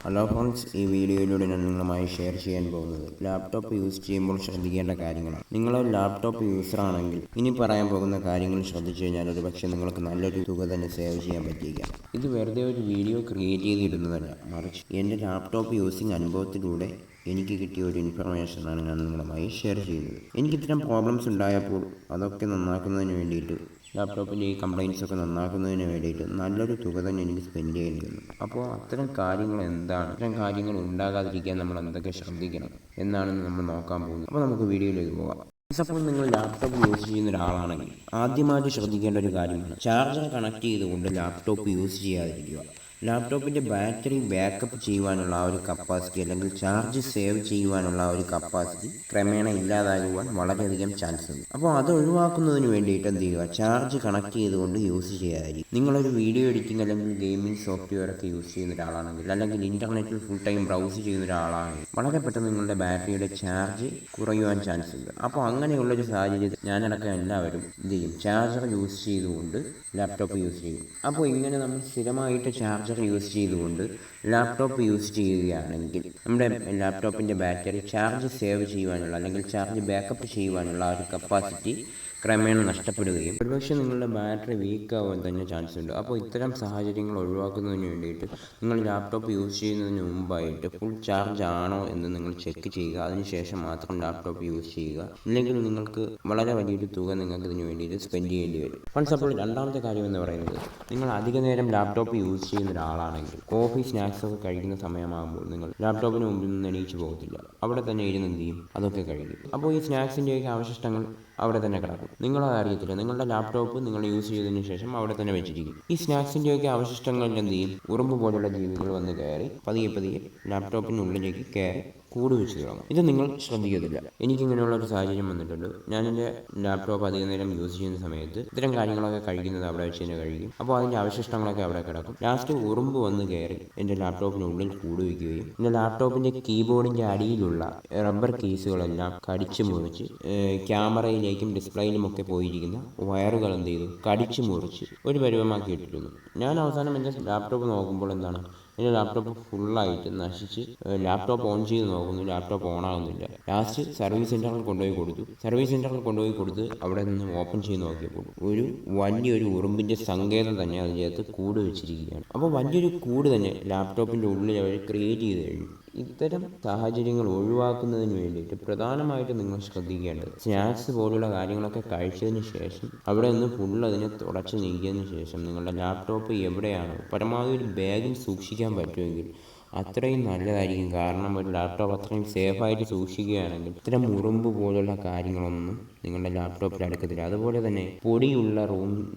Hello friends, ഈ വീഡിയോയിലൂടെ ഞാൻ നിങ്ങളുമായി ഷെയർ ചെയ്യാൻ പോകുന്നത് ലാപ്ടോപ്പ് യൂസ് ചെയ്യുമ്പോൾ ശ്രദ്ധിക്കേണ്ട കാര്യങ്ങളാണ്. നിങ്ങൾ ലാപ്ടോപ്പ് യൂസറാണെങ്കിൽ ഇനി പറയാൻ പോകുന്ന കാര്യങ്ങൾ ശ്രദ്ധിച്ചു കഴിഞ്ഞാൽ ഒരുപക്ഷെ നിങ്ങൾക്ക് നല്ലൊരു തുക തന്നെ സേവ് ചെയ്യാൻ പറ്റിയേക്കാം. ഇത് വെറുതെ ഒരു വീഡിയോ ക്രിയേറ്റ് ചെയ്തിടുന്നതല്ല, മറിച്ച് എൻ്റെ ലാപ്ടോപ്പ് യൂസിങ് അനുഭവത്തിലൂടെ എനിക്ക് കിട്ടിയ ഒരു ഇൻഫർമേഷനാണ് ഞാൻ നിങ്ങളുമായി ഷെയർ ചെയ്യുന്നത്. എനിക്കിത്തരം പ്രോബ്ലംസ് ഉണ്ടായപ്പോൾ അതൊക്കെ നന്നാക്കുന്നതിന് വേണ്ടിയിട്ട്, ലാപ്ടോപ്പിൻ്റെ ഈ കംപ്ലയിൻസ് ഒക്കെ നന്നാക്കുന്നതിന് വേണ്ടിയിട്ട് നല്ലൊരു തുക തന്നെ എനിക്ക് സ്പെൻഡ് ചെയ്യേണ്ടി വന്നു. അപ്പോൾ അത്തരം കാര്യങ്ങൾ എന്താണ്, അത്തരം കാര്യങ്ങൾ ഉണ്ടാകാതിരിക്കാൻ നമ്മൾ എന്തൊക്കെ ശ്രദ്ധിക്കണം എന്നാണ് നമ്മൾ നോക്കാൻ പോകുന്നത്. അപ്പോൾ നമുക്ക് വീഡിയോയിലേക്ക് പോകാം. സപ്പോസ് നിങ്ങൾ ലാപ്ടോപ്പ് യൂസ് ചെയ്യുന്ന ഒരാളാണെങ്കിൽ ആദ്യമായിട്ട് ശ്രദ്ധിക്കേണ്ട ഒരു കാര്യമാണ് ചാർജർ കണക്ട് ചെയ്തുകൊണ്ട് ലാപ്ടോപ്പ് യൂസ് ചെയ്യാതിരിക്കുക. ലാപ്ടോപ്പിൻ്റെ ബാറ്ററി ബാക്കപ്പ് ചെയ്യുവാനുള്ള ആ ഒരു കപ്പാസിറ്റി, അല്ലെങ്കിൽ ചാർജ് സേവ് ചെയ്യുവാനുള്ള ആ ഒരു കപ്പാസിറ്റി ക്രമേണ ഇല്ലാതാകുവാൻ വളരെയധികം ചാൻസ് ഉണ്ട്. അപ്പോൾ അത് ഒഴിവാക്കുന്നതിന് വേണ്ടിയിട്ട് എന്ത് ചെയ്യുക, ചാർജ് കണക്ട് ചെയ്തുകൊണ്ട് യൂസ് ചെയ്യാതിരിക്കും. നിങ്ങളൊരു വീഡിയോ എഡിറ്റിംഗ് അല്ലെങ്കിൽ ഗെയിമിംഗ് സോഫ്റ്റ്വെയർ ഒക്കെ യൂസ് ചെയ്യുന്ന ഒരാളാണെങ്കിൽ, അല്ലെങ്കിൽ ഇൻ്റർനെറ്റിൽ ഫുൾ ടൈം ബ്രൗസ് ചെയ്യുന്ന ഒരാളാണെങ്കിൽ വളരെ പെട്ടെന്ന് നിങ്ങളുടെ ബാറ്ററിയുടെ ചാർജ് കുറയുവാൻ ചാൻസ് ഉണ്ട്. അപ്പോൾ അങ്ങനെയുള്ളൊരു സാഹചര്യത്തിൽ ഞാനടക്കം എല്ലാവരും എന്ത് ചെയ്യും, ചാർജർ യൂസ് ചെയ്തുകൊണ്ട് ലാപ്ടോപ്പ് യൂസ് ചെയ്യും. അപ്പോൾ ഇങ്ങനെ നമ്മൾ സ്ഥിരമായിട്ട് ചാർജർ യൂസ് ചെയ്തുകൊണ്ട് ലാപ്ടോപ്പ് യൂസ് ചെയ്യുകയാണെങ്കിൽ നമ്മുടെ ലാപ്ടോപ്പിൻ്റെ ബാറ്ററി ചാർജ് സേവ് ചെയ്യുവാനുള്ള, അല്ലെങ്കിൽ ചാർജ് ബാക്കപ്പ് ചെയ്യുവാനുള്ള ആ ഒരു കപ്പാസിറ്റി ക്രമേണ നഷ്ടപ്പെടുകയും ഒരുപക്ഷെ നിങ്ങളുടെ ബാറ്ററി വീക്ക് ആവാൻ തന്നെ ചാൻസ് ഉണ്ട്. അപ്പോൾ ഇത്തരം സാഹചര്യങ്ങൾ ഒഴിവാക്കുന്നതിന് വേണ്ടിയിട്ട് നിങ്ങൾ ലാപ്ടോപ്പ് യൂസ് ചെയ്യുന്നതിന് മുമ്പായിട്ട് ഫുൾ ചാർജ് ആണോ എന്ന് നിങ്ങൾ ചെക്ക് ചെയ്യുക. അതിനുശേഷം മാത്രം ലാപ്ടോപ്പ് യൂസ് ചെയ്യുക. ഇല്ലെങ്കിൽ നിങ്ങൾക്ക് വളരെ വലിയൊരു തുക നിങ്ങൾക്ക് ഇതിന് വേണ്ടിയിട്ട് സ്പെൻഡ് ചെയ്യേണ്ടി വരും. ഫ്രണ്ട്സ്, അപ്പോൾ രണ്ടാമത്തെ കാര്യം എന്ന് പറയുന്നത്, നിങ്ങൾ അധിക നേരം ലാപ്ടോപ്പ് യൂസ് ചെയ്യുന്ന ഒരാളാണെങ്കിൽ കോഫി സ്നാക്സ് ഒക്കെ കഴിക്കുന്ന സമയമാകുമ്പോൾ നിങ്ങൾ ലാപ്ടോപ്പിന് മുമ്പിൽ നിന്ന് എണീച്ച് പോകത്തില്ല. അവിടെ തന്നെ ഇരുന്ന് എന്ത് ചെയ്യും, അതൊക്കെ കഴിക്കും. അപ്പോൾ ഈ സ്നാക്സിൻ്റെയൊക്കെ അവശിഷ്ടങ്ങൾ അവിടെ തന്നെ കിടക്കും. നിങ്ങളത് അറിയത്തില്ല. നിങ്ങളുടെ ലാപ്ടോപ്പ് നിങ്ങൾ യൂസ് ചെയ്തതിന് ശേഷം അവിടെ തന്നെ വെച്ചിരിക്കും. ഈ സ്നാക്സിൻ്റെയൊക്കെ അവശിഷ്ടങ്ങളിൽ എന്ത് ചെയ്യും, ഉറുമ്പ് പോലുള്ള ജീവികൾ വന്ന് കയറി പതിയെ ലാപ്ടോപ്പിനുള്ളിലേക്ക് കയറി കൂട് വെച്ച് തുടങ്ങും. ഇത് നിങ്ങൾ ശ്രദ്ധിക്കത്തില്ല. എനിക്കിങ്ങനെയുള്ള ഒരു സാഹചര്യം വന്നിട്ടുണ്ട്. ഞാൻ എൻ്റെ ലാപ്ടോപ്പ് അധിക നേരം യൂസ് ചെയ്യുന്ന സമയത്ത് ഇത്തരം കാര്യങ്ങളൊക്കെ കഴിക്കുന്നത് അവിടെ വെച്ച് തന്നെ കഴിക്കും. അപ്പോൾ അതിൻ്റെ അവശിഷ്ടങ്ങളൊക്കെ അവിടെ കിടക്കും. ലാസ്റ്റ് ഉറുമ്പ് വന്ന് കയറി എൻ്റെ ലാപ്ടോപ്പിനുള്ളിൽ കൂട് വയ്ക്കുകയും എൻ്റെ ലാപ്ടോപ്പിൻ്റെ കീബോർഡിൻ്റെ അടിയിലുള്ള റബ്ബർ കേസുകളെല്ലാം കടിച്ചു മുറിച്ച് ക്യാമറയിലേക്കും ഡിസ്പ്ലേയിലും ഒക്കെ പോയിരിക്കുന്ന വയറുകൾ എന്ത് ചെയ്തു, കടിച്ചു മുറിച്ച് ഒരു പരുവമാക്കി ഇട്ടിരുന്നു. ഞാൻ അവസാനം എൻ്റെ ലാപ്ടോപ്പ് നോക്കുമ്പോൾ എന്താണ്, എൻ്റെ ലാപ്ടോപ്പ് ഫുള്ളായിട്ട് നശിച്ച്, ലാപ്ടോപ്പ് ഓൺ ചെയ്ത് നോക്കുന്നു, ലാപ്ടോപ്പ് ഓൺ ആകുന്നില്ല. ലാസ്റ്റ് സർവീസ് സെൻ്ററിൽ കൊണ്ടുപോയി കൊടുത്ത് അവിടെ നിന്ന് ഓപ്പൺ ചെയ്ത് നോക്കിയപ്പോൾ ഒരു വലിയൊരു ഉറുമ്പിൻ്റെ സങ്കേതം തന്നെ അതിനകത്ത് കൂട് വെച്ചിരിക്കുകയാണ്. അപ്പോൾ വലിയൊരു കൂട് തന്നെ ലാപ്ടോപ്പിൻ്റെ ഉള്ളിൽ അവർ ക്രിയേറ്റ് ചെയ്ത് കഴിഞ്ഞു. ഇത്തരം സാഹചര്യങ്ങൾ ഒഴിവാക്കുന്നതിന് വേണ്ടിയിട്ട് പ്രധാനമായിട്ടും നിങ്ങൾ ശ്രദ്ധിക്കേണ്ടത്, സ്നാക്സ് പോലുള്ള കാര്യങ്ങളൊക്കെ കഴിച്ചതിന് ശേഷം അവിടെ നിന്ന് ഫുൾ അതിനെ തുടച്ച് നീക്കിയതിന് ശേഷം നിങ്ങളുടെ ലാപ്ടോപ്പ് എവിടെയാണോ പരമാവധി ഒരു ബാഗിൽ സൂക്ഷിക്കാൻ പറ്റുമെങ്കിൽ അത്രയും നല്ലതായിരിക്കും. കാരണം ഒരു ലാപ്ടോപ്പ് അത്രയും സേഫായിട്ട് സൂക്ഷിക്കുകയാണെങ്കിൽ ഇത്തരം ഉറുമ്പ് പോലുള്ള കാര്യങ്ങളൊന്നും നിങ്ങളുടെ ലാപ്ടോപ്പിൽ അടുക്കത്തില്ല. അതുപോലെ തന്നെ പൊടിയുള്ള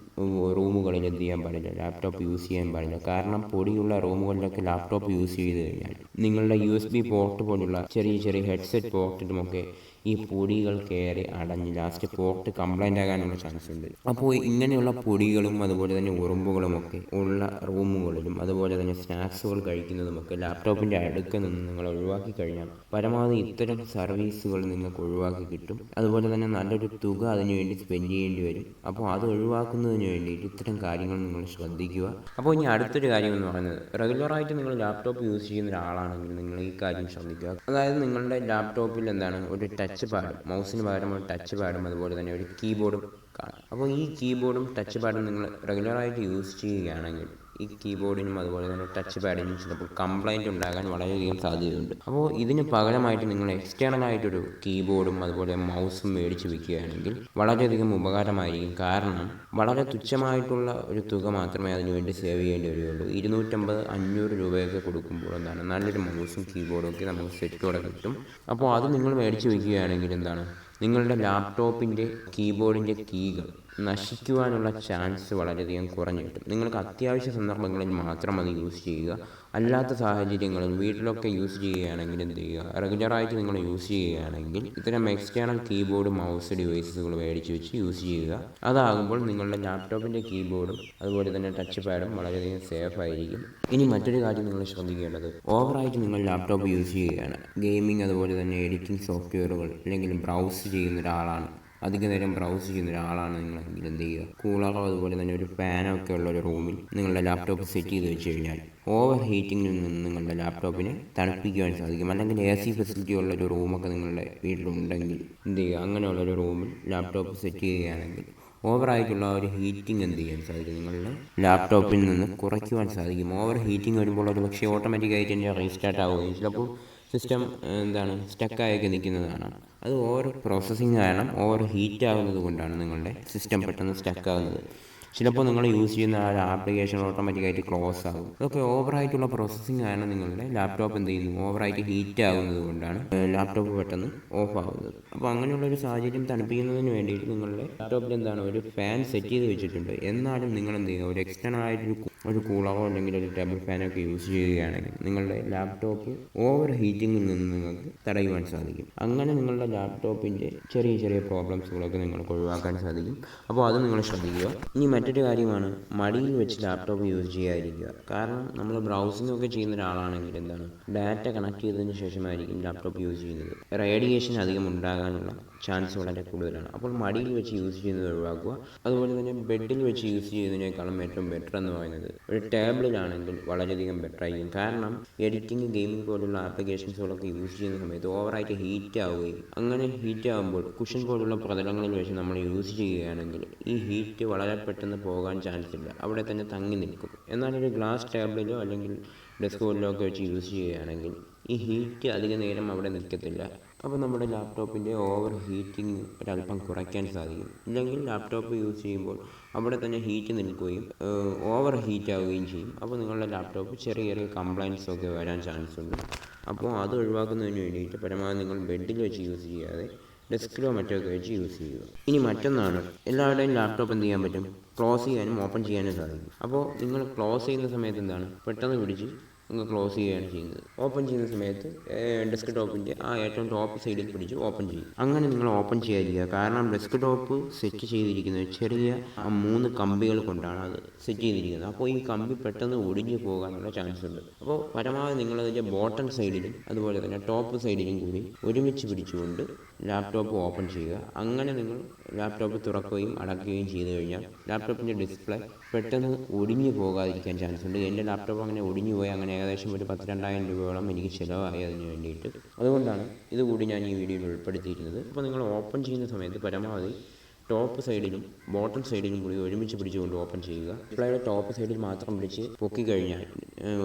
റൂമുകളിൽ എന്ത് ചെയ്യാൻ പാടില്ല, ലാപ്ടോപ്പ് യൂസ് ചെയ്യാൻ പാടില്ല. കാരണം പൊടിയുള്ള റൂമുകളിലൊക്കെ ലാപ്ടോപ്പ് യൂസ് ചെയ്ത് കഴിഞ്ഞാൽ നിങ്ങളുടെ USB പോർട്ട് പോലുള്ള ചെറിയ ഹെഡ്സെറ്റ് പോർട്ടിലുമൊക്കെ ഈ പൊടികൾ കയറി അടഞ്ഞ് ലാസ്റ്റ് പോർട്ട് കംപ്ലൈൻ്റ് ആകാനുള്ള ചാൻസ് ഉണ്ട്. അപ്പോൾ ഇങ്ങനെയുള്ള പൊടികളും അതുപോലെ തന്നെ ഉറുമ്പുകളുമൊക്കെ ഉള്ള റൂമുകളിലും അതുപോലെ തന്നെ സ്നാക്സുകൾ കഴിക്കുന്നതുമൊക്കെ ലാപ്ടോപ്പിൻ്റെ അടുക്ക് നിന്ന് നിങ്ങൾ ഒഴിവാക്കി കഴിഞ്ഞാൽ പരമാവധി ഇത്തരം സർവീസുകൾ നിങ്ങൾക്ക് ഒഴിവാക്കി കിട്ടും. അതുപോലെ തന്നെ നല്ലൊരു തുക അതിനുവേണ്ടി സ്പെൻഡ് ചെയ്യേണ്ടി വരും. അപ്പോൾ അത് ഒഴിവാക്കുന്നതിന് വേണ്ടിയിട്ട് ഇത്തരം കാര്യങ്ങൾ നിങ്ങൾ ശ്രദ്ധിക്കുക. അപ്പോൾ ഇനി അടുത്തൊരു കാര്യം എന്ന് പറയുന്നത്, റെഗുലറായിട്ട് നിങ്ങൾ ലാപ്ടോപ്പ് യൂസ് ചെയ്യുന്ന ഒരാളാണെങ്കിൽ നിങ്ങൾ ഈ കാര്യം ശ്രദ്ധിക്കുക. അതായത് നിങ്ങളുടെ ലാപ്ടോപ്പിൽ എന്താണ്, ഒരു ടച്ച് പാഡ്, മൗസിന് പകരം ഒരു ടച്ച് പാഡും അതുപോലെ തന്നെ ഒരു കീബോർഡും കാണും. അപ്പോൾ ഈ കീബോർഡും ടച്ച് പാഡും നിങ്ങൾ റെഗുലറായിട്ട് യൂസ് ചെയ്യുകയാണെങ്കിൽ ഈ കീബോർഡിനും അതുപോലെ തന്നെ ടച്ച് പാഡിനും ചിലപ്പോൾ കംപ്ലൈൻറ്റ് ഉണ്ടാകാൻ വളരെയധികം സാധ്യതയുണ്ട്. അപ്പോൾ ഇതിന് പകരമായിട്ട് നിങ്ങൾ എക്സ്റ്റേണലായിട്ടൊരു കീബോർഡും അതുപോലെ മൗസും മേടിച്ച് വയ്ക്കുകയാണെങ്കിൽ വളരെയധികം ഉപകാരമായിരിക്കും. കാരണം വളരെ തുച്ഛമായിട്ടുള്ള ഒരു തുക മാത്രമേ അതിനുവേണ്ടി സേവ് ചെയ്യേണ്ടി വരികയുള്ളൂ. 250-500 രൂപയൊക്കെ കൊടുക്കുമ്പോൾ എന്താണ്, നല്ലൊരു മൗസും കീബോർഡും ഒക്കെ നമുക്ക് സെറ്റോടെ കിട്ടും. അപ്പോൾ അത് നിങ്ങൾ മേടിച്ച് വയ്ക്കുകയാണെങ്കിൽ എന്താണ്, നിങ്ങളുടെ ലാപ്ടോപ്പിൻ്റെ കീബോർഡിൻ്റെ കീകൾ നശിക്കുവാനുള്ള ചാൻസ് വളരെയധികം കുറഞ്ഞു കിട്ടും. നിങ്ങൾക്ക് അത്യാവശ്യ സന്ദർഭങ്ങളിൽ മാത്രം അത് യൂസ് ചെയ്യുക. അല്ലാത്ത സാഹചര്യങ്ങളിൽ വീട്ടിലൊക്കെ യൂസ് ചെയ്യുകയാണെങ്കിൽ എന്ത് ചെയ്യുക, റെഗുലറായിട്ട് നിങ്ങൾ യൂസ് ചെയ്യുകയാണെങ്കിൽ ഇത്തരം എക്സ്റ്റേണൽ കീബോർഡ് മൗസ് ഡിവൈസുകൾ മേടിച്ച് വെച്ച് യൂസ് ചെയ്യുക. അതാകുമ്പോൾ നിങ്ങളുടെ ലാപ്ടോപ്പിൻ്റെ കീബോർഡും അതുപോലെ തന്നെ ടച്ച് പാഡും വളരെയധികം സേഫ് ആയിരിക്കും. ഇനി മറ്റൊരു കാര്യം നിങ്ങൾ ശ്രദ്ധിക്കേണ്ടത്, ഓവറായിട്ട് നിങ്ങൾ ലാപ്ടോപ്പ് യൂസ് ചെയ്യുകയാണ്, ഗെയിമിംഗ് അതുപോലെ തന്നെ എഡിറ്റിംഗ് സോഫ്റ്റ്വെയറുകൾ അല്ലെങ്കിൽ ബ്രൗസ് ചെയ്യുന്ന ഒരാളാണ്, അധിക നേരം ബ്രൗസ് ചെയ്യുന്ന ഒരാളാണ് നിങ്ങളെങ്കിൽ എന്ത് ചെയ്യുക, കൂളറോ അതുപോലെ തന്നെ ഒരു ഫാനോ ഒക്കെ ഉള്ള ഒരു റൂമിൽ നിങ്ങളുടെ ലാപ്ടോപ്പ് സെറ്റ് ചെയ്ത് വെച്ച് കഴിഞ്ഞാൽ ഓവർ ഹീറ്റിങ്ങിൽ നിന്ന് നിങ്ങളുടെ ലാപ്ടോപ്പിനെ തണുപ്പിക്കുവാൻ സാധിക്കും. അല്ലെങ്കിൽ AC ഫെസിലിറ്റി ഉള്ള ഒരു റൂമൊക്കെ നിങ്ങളുടെ വീട്ടിലുണ്ടെങ്കിൽ എന്ത് ചെയ്യുക, അങ്ങനെയുള്ളൊരു റൂമിൽ ലാപ്ടോപ്പ് സെറ്റ് ചെയ്യുകയാണെങ്കിൽ ഓവറായിട്ടുള്ള ഒരു ഹീറ്റിംഗ് എന്ത് ചെയ്യാൻ സാധിക്കും, നിങ്ങളുടെ ലാപ്ടോപ്പിൽ നിന്ന് കുറയ്ക്കുവാൻ സാധിക്കും. ഓവർ ഹീറ്റിംഗ് വരുമ്പോൾ ഒരു പക്ഷേ ഓട്ടോമാറ്റിക്കായിട്ട് തന്നെ റീസ്റ്റാർട്ട് ആവുകയും ചിലപ്പോൾ സിസ്റ്റം സ്റ്റക്കായൊക്കെ നിൽക്കുന്നതാണ്. അത് ഓവർ പ്രോസസ്സിങ് കാരണം ഓവർ ഹീറ്റ് ആകുന്നത് കൊണ്ടാണ് നിങ്ങളുടെ സിസ്റ്റം പെട്ടെന്ന് സ്റ്റക്കാകുന്നത്. ചിലപ്പോൾ നിങ്ങൾ യൂസ് ചെയ്യുന്ന ആ ആപ്ലിക്കേഷൻ ഓട്ടോമാറ്റിക്കായിട്ട് ക്ലോസ് ആകും. അതൊക്കെ ഓവറായിട്ടുള്ള പ്രോസസ്സിങ് കാരണം നിങ്ങളുടെ ലാപ്ടോപ്പ് എന്ത് ചെയ്യുന്നു, ഓവറായിട്ട് ഹീറ്റ് ആകുന്നത് കൊണ്ടാണ് ലാപ്ടോപ്പ് പെട്ടെന്ന് ഓഫ് ആകുന്നത്. അപ്പോൾ അങ്ങനെയുള്ളൊരു സാഹചര്യം തണുപ്പിക്കുന്നതിന് വേണ്ടിയിട്ട് നിങ്ങളുടെ ലാപ്ടോപ്പിൽ ഒരു ഫാൻ സെറ്റ് ചെയ്ത് വെച്ചിട്ടുണ്ട്. എന്നാലും നിങ്ങൾ എന്ത് ചെയ്യുക, ഒരു എക്സ്റ്റേണൽ ആയിട്ടൊരു കൂളറോ അല്ലെങ്കിൽ ഒരു ടേബിൾ ഫാനൊക്കെ യൂസ് ചെയ്യുകയാണെങ്കിൽ നിങ്ങളുടെ ലാപ്ടോപ്പ് ഓവർ ഹീറ്റിങ്ങിൽ നിന്ന് നിങ്ങൾക്ക് തടയുവാൻ സാധിക്കും. അങ്ങനെ നിങ്ങളുടെ ലാപ്ടോപ്പിൻ്റെ ചെറിയ ചെറിയ പ്രോബ്ലംസുകളൊക്കെ നിങ്ങൾക്ക് ഒഴിവാക്കാൻ സാധിക്കും. അപ്പോൾ അത് നിങ്ങൾ ശ്രദ്ധിക്കുക. ഇനി മറ്റൊരു കാര്യമാണ് മടിയിൽ വെച്ച് ലാപ്ടോപ്പ് യൂസ് ചെയ്യാതിരിക്കുക. കാരണം നമ്മൾ ബ്രൗസിംഗ് ഒക്കെ ചെയ്യുന്ന ഒരാളാണെങ്കിൽ ഡാറ്റ കണക്ട് ചെയ്തതിന് ശേഷമായിരിക്കും ലാപ്ടോപ്പ് യൂസ് ചെയ്യുന്നത്. റേഡിയേഷൻ അധികം ഉണ്ടാകാനുള്ള ചാൻസ് വളരെ കൂടുതലാണ്. അപ്പോൾ മടിയിൽ വെച്ച് യൂസ് ചെയ്യുന്നത് ഒഴിവാക്കുക. അതുപോലെ തന്നെ ബെഡിൽ വെച്ച് യൂസ് ചെയ്യുന്നതിനേക്കാളും ഏറ്റവും ബെറ്റർ എന്ന് പറയുന്നത് ഒരു ടേബിളിലാണെങ്കിൽ വളരെയധികം ബെറ്റർ ആയിരിക്കും. കാരണം എഡിറ്റിംഗ്, ഗെയിമിംഗ് പോലുള്ള ആപ്ലിക്കേഷൻസുകളൊക്കെ യൂസ് ചെയ്യുന്ന സമയത്ത് ഓവറായിട്ട് ഹീറ്റ് ആവുകയും അങ്ങനെ ഹീറ്റ് ആകുമ്പോൾ കുഷൻ പോലുള്ള പ്രതലങ്ങളിൽ വെച്ച് നമ്മൾ യൂസ് ചെയ്യുകയാണെങ്കിൽ ഈ ഹീറ്റ് വളരെ പെട്ടെന്ന് പോകാൻ ചാൻസ് ഇല്ല, അവിടെ തന്നെ തങ്ങി നിൽക്കും. എന്നാൽ ഒരു ഗ്ലാസ് ടേബിളിലോ അല്ലെങ്കിൽ ഡെസ്ക് ബോർഡിലോ ഒക്കെ വെച്ച് യൂസ് ചെയ്യുകയാണെങ്കിൽ ഈ ഹീറ്റ് അധിക നേരം അവിടെ നിൽക്കത്തില്ല. അപ്പോൾ നമ്മുടെ ലാപ്ടോപ്പിൻ്റെ ഓവർ ഹീറ്റിംഗ് ഒരല്പം കുറയ്ക്കാൻ സാധിക്കും. ഇല്ലെങ്കിൽ ലാപ്ടോപ്പ് യൂസ് ചെയ്യുമ്പോൾ അവിടെ തന്നെ ഹീറ്റ് നിൽക്കുകയും ഓവർ ഹീറ്റ് ആവുകയും ചെയ്യും. അപ്പോൾ നിങ്ങളുടെ ലാപ്ടോപ്പ് ചെറിയ ചെറിയ കംപ്ലൈൻറ്റ്സ് ഒക്കെ വരാൻ ചാൻസ് ഉണ്ട്. അപ്പോൾ അത് ഒഴിവാക്കുന്നതിന് വേണ്ടിയിട്ട് പരമാവധി നിങ്ങൾ ബെഡിൽ വെച്ച് യൂസ് ചെയ്യാതെ ഡെസ്കിലോ മറ്റോ ഒക്കെ വെച്ച് യൂസ് ചെയ്യുക. ഇനി മറ്റൊന്നാണ്, എല്ലാവരുടെയും ലാപ്ടോപ്പ് എന്ത് ചെയ്യാൻ പറ്റും, ക്ലോസ് ചെയ്യാനും ഓപ്പൺ ചെയ്യാനും സാധിക്കും. അപ്പോൾ നിങ്ങൾ ക്ലോസ് ചെയ്യുന്ന സമയത്ത് പെട്ടെന്ന് പിടിച്ച് നിങ്ങൾ ക്ലോസ് ചെയ്യുകയാണ് ചെയ്യുന്നത്. ഓപ്പൺ ചെയ്യുന്ന സമയത്ത് ഡെസ്ക് ടോപ്പിൻ്റെ ആ ഏറ്റവും ടോപ്പ് സൈഡിൽ പിടിച്ച് ഓപ്പൺ ചെയ്യും. അങ്ങനെ നിങ്ങൾ ഓപ്പൺ ചെയ്യാതിരിക്കുക. കാരണം ഡെസ്ക് ടോപ്പ് സെറ്റ് ചെയ്തിരിക്കുന്നത് ചെറിയ 3 കമ്പികൾ കൊണ്ടാണ് അത് സെറ്റ് ചെയ്തിരിക്കുന്നത്. അപ്പോൾ ഈ കമ്പി പെട്ടെന്ന് ഒടിഞ്ഞു പോകാനുള്ള ചാൻസ് ഉണ്ട്. അപ്പോൾ പരമാവധി നിങ്ങളതിൻ്റെ ബോട്ടം സൈഡിലും അതുപോലെ തന്നെ ടോപ്പ് സൈഡിലും കൂടി ഒരുമിച്ച് പിടിച്ചുകൊണ്ട് ലാപ്ടോപ്പ് ഓപ്പൺ ചെയ്യുക. അങ്ങനെ നിങ്ങൾ ലാപ്ടോപ്പ് തുറക്കുകയും അടയ്ക്കുകയും ചെയ്തു കഴിഞ്ഞാൽ ലാപ്ടോപ്പിൻ്റെ ഡിസ്പ്ലേ പെട്ടെന്ന് ഒടിഞ്ഞു പോകാതിരിക്കാൻ ചാൻസ് ഉണ്ട്. എൻ്റെ ലാപ്ടോപ്പ് അങ്ങനെ ഒടിഞ്ഞു പോയി അങ്ങനെ ഏകദേശം ഒരു 10,000-2,000 രൂപയോളം എനിക്ക് ചിലവായി അതിന് വേണ്ടിയിട്ട്. അതുകൊണ്ടാണ് ഇതുകൂടി ഞാൻ ഈ വീഡിയോയിൽ ഉൾപ്പെടുത്തിയിരുന്നത്. അപ്പോൾ നിങ്ങൾ ഓപ്പൺ ചെയ്യുന്ന സമയത്ത് പരമാവധി ടോപ്പ് സൈഡിലും ബോട്ടം സൈഡിലും കൂടി ഒരുമിച്ച് പിടിച്ചുകൊണ്ട് ഓപ്പൺ ചെയ്യുക. ഡിസ്പ്ലേയുടെ ടോപ്പ് സൈഡിൽ മാത്രം പിടിച്ച് പൊക്കി കഴിഞ്ഞാൽ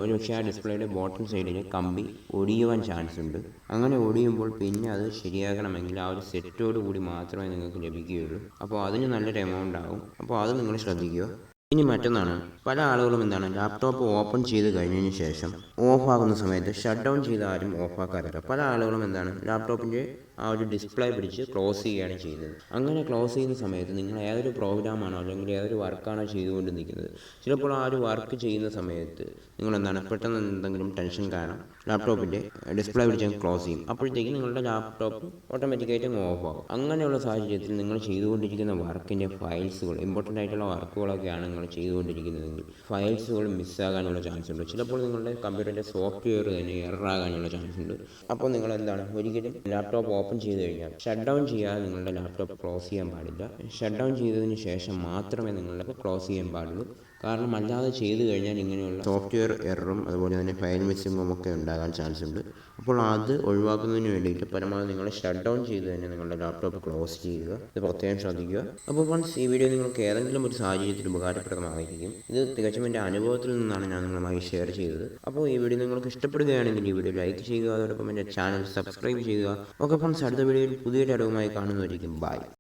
ഒരു പക്ഷേ ആ ഡിസ്പ്ലേയുടെ ബോട്ടം സൈഡിൽ കമ്പി ഒടിയുവാൻ ചാൻസ് ഉണ്ട്. അങ്ങനെ ഒടിയുമ്പോൾ പിന്നെ അത് ശരിയാക്കണമെങ്കിൽ ആ ഒരു സെറ്റോട് കൂടി മാത്രമേ നിങ്ങൾക്ക് ലഭിക്കുകയുള്ളൂ. അപ്പോൾ അതിന് നല്ലൊരു എമൗണ്ട് ആകും. അപ്പോൾ അത് നിങ്ങൾ ശ്രദ്ധിക്കുക. ഇനി മറ്റൊന്നാണ്, പല ആളുകളും ലാപ്ടോപ്പ് ഓപ്പൺ ചെയ്ത് കഴിഞ്ഞതിന് ശേഷം ഓഫാകുന്ന സമയത്ത് ഷട്ട് ഡൗൺ ചെയ്ത് ആരും ഓഫാക്കാറില്ല. പല ആളുകളും ലാപ്ടോപ്പിൻ്റെ ആ ഒരു ഡിസ്പ്ലേ പിടിച്ച് ക്ലോസ് ചെയ്യുകയാണ് ചെയ്യുന്നത്. അങ്ങനെ ക്ലോസ് ചെയ്യുന്ന സമയത്ത് നിങ്ങൾ ഏതൊരു പ്രോഗ്രാമാണോ അല്ലെങ്കിൽ ഏതൊരു വർക്കാണോ ചെയ്തുകൊണ്ട് നിൽക്കുന്നത്, ചിലപ്പോൾ ആ ഒരു വർക്ക് ചെയ്യുന്ന സമയത്ത് നിങ്ങൾ പെട്ടെന്ന് എന്തെങ്കിലും ടെൻഷൻ കാരണം ലാപ്ടോപ്പിൻ്റെ ഡിസ്പ്ലേ പിടിച്ച് ക്ലോസ് ചെയ്യും. അപ്പോഴത്തേക്കും നിങ്ങളുടെ ലാപ്ടോപ്പ് ഓട്ടോമാറ്റിക്കായിട്ട് ഓഫ് ആകും. അങ്ങനെയുള്ള സാഹചര്യത്തിൽ നിങ്ങൾ ചെയ്തുകൊണ്ടിരിക്കുന്ന വർക്കിൻ്റെ ഫയൽസുകൾ, ഇമ്പോർട്ടൻ്റ് ആയിട്ടുള്ള വർക്കുകളൊക്കെയാണ് നിങ്ങൾ ചെയ്തുകൊണ്ടിരിക്കുന്നതെങ്കിൽ ഫയൽസുകൾ മിസ്സാകാനുള്ള ചാൻസ് ഉണ്ട്. ചിലപ്പോൾ നിങ്ങളുടെ കമ്പ്യൂട്ടറിൻ്റെ സോഫ്റ്റ്വെയർ തന്നെ എററാകാനുള്ള ചാൻസ് ഉണ്ട്. അപ്പോൾ നിങ്ങൾ ഒരിക്കലും ലാപ്ടോപ്പ് ഓപ്പൺ ചെയ്ത് കഴിഞ്ഞാൽ ഷട്ട് ഡൗൺ ചെയ്യാതെ നിങ്ങളുടെ ലാപ്ടോപ്പ് ക്ലോസ് ചെയ്യാൻ പാടില്ല. ഷട്ട് ഡൗൺ ചെയ്തതിന് ശേഷം മാത്രമേ നിങ്ങളുടെ ക്ലോസ് ചെയ്യാൻ പാടുള്ളൂ. കാരണം അല്ലാതെ ചെയ്തു കഴിഞ്ഞാൽ ഇങ്ങനെയുള്ള സോഫ്റ്റ്വെയർ എററും അതുപോലെ തന്നെ ഫയൽ മിസ്സിങ്ങും ഒക്കെ ഉണ്ടാകാൻ ചാൻസ് ഉണ്ട്. അപ്പോൾ അത് ഒഴിവാക്കുന്നതിന് വേണ്ടിയിട്ട് പരമാവധി നിങ്ങൾ ഷട്ട് ഡൗൺ ചെയ്ത് തന്നെ നിങ്ങളുടെ ലാപ്ടോപ്പ് ക്ലോസ് ചെയ്യുക. ഇത് പ്രത്യേകം ശ്രദ്ധിക്കുക. അപ്പോൾ ഫ്രണ്ട്സ്, ഈ വീഡിയോ നിങ്ങൾക്ക് ഏതെങ്കിലും ഒരു സാഹചര്യത്തിൽ ഉപകാരപ്രദമായിരിക്കും. ഇത് തികച്ചും എൻ്റെ അനുഭവത്തിൽ നിന്നാണ് ഞാൻ നിങ്ങളുമായി ഷെയർ ചെയ്തത്. അപ്പോൾ ഈ വീഡിയോ നിങ്ങൾക്ക് ഇഷ്ടപ്പെടുകയാണെങ്കിൽ ഈ വീഡിയോ ലൈക്ക് ചെയ്യുക, അതോടൊപ്പം എൻ്റെ ചാനൽ സബ്സ്ക്രൈബ് ചെയ്യുക. ഓക്കെ ഫ്രണ്ട്സ്, അടുത്ത വീഡിയോയിൽ പുതിയൊരു അറിവുമായി കാണുന്നതായിരിക്കും. ബൈ.